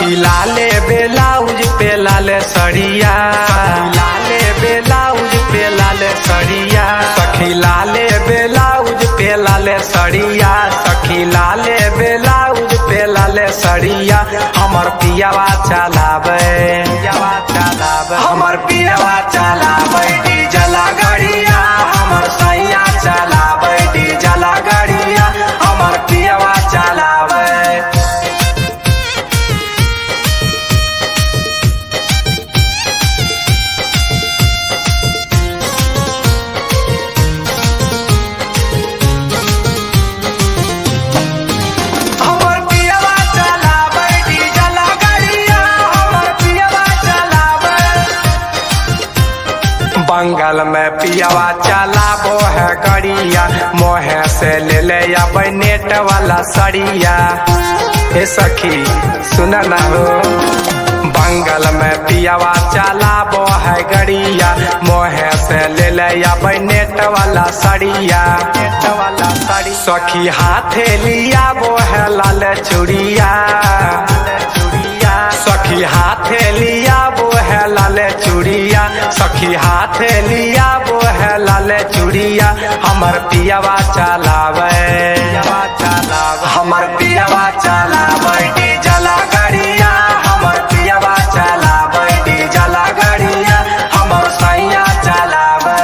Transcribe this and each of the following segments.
सखी लाले बेलाउज पे लाले सड़िया, लाले बेलाउज पे लाले सड़िया, सखी लाले बेलाउज पे लाले सड़िया, सखी लाले बेलाउज पे लाले सड़िया। हमर पियावा चलावे, पियावा चलावे, हमर पियावा चलावे डीजल गाड़िया, हमर सैया चलावे डीजल गाड़िया, हमर पियावा चलावे। बंगाल में पियावा चलाबो है गड़िया, मोहे से ले ले अब नेट वाला सड़िया। ए सखी सुन ना हो, बंगाल में पियावा चलाबो है गड़िया, मोहे से ले ले अब नेट वाला सड़िया, नेट वाला सड़ी। सखी हाथे लिया वो है लाल चूड़िया, सखी हाथे लिया वो है लाल चूड़िया, सखी हाथे लिया वो है लाल चूड़िया। हमर पियावा चलावे, पियावा चलावे, हमर पियावा चलावे डीजल गाड़िया, हमर पियावा चलावे डीजल गाड़िया, हमर सैया चलावे।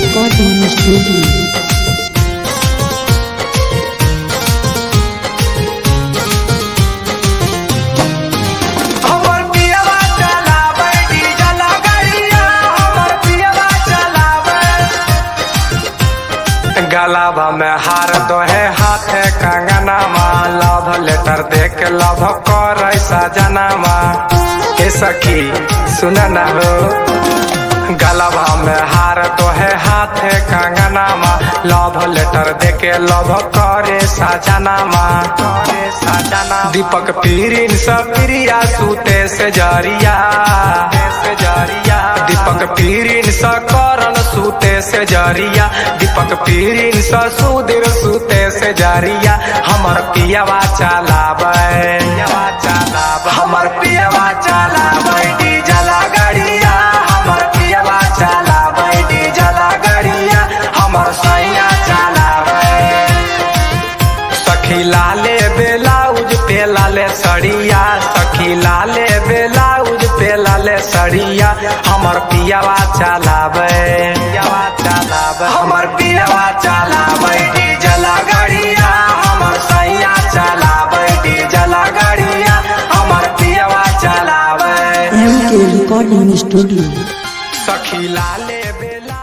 Recording Studio। गलाबा में हार दो है हाथे कंगनामा, लव लेटर देख लव कर सजनामा। ए सखी सुन न हो, गलाबा में हार दो है हाथे कंगनामा, लव लेटर देके लव करे सजनामा, करे सजनामा। दीपक पीरिन सब प्रिया सूते से जरिया, से जरिया, दीपक पीरिन स करन सूते से जरिया, दीपक पीरिन स सुधीर सूते से जरिया। हमर पियावा चलावे, पियावा चलावे, हमर पियावा चलावे डीजल गाड़िया, हमर पियावा चलावे डीजल गाड़िया, हमर सैया चलावे। सखी लाले बेलाउज पे लाले सड़िया, सखी लाले बेलाउज पे लाले सड़िया। हमर पियावा चलावे, पियावा चलावे, हमर पियावा चलावे डीजल गाड़िया, हमर सैया चलावे डीजल गाड़िया, हमर पियावा चलावे। Recording Studio। सखी लाले बेला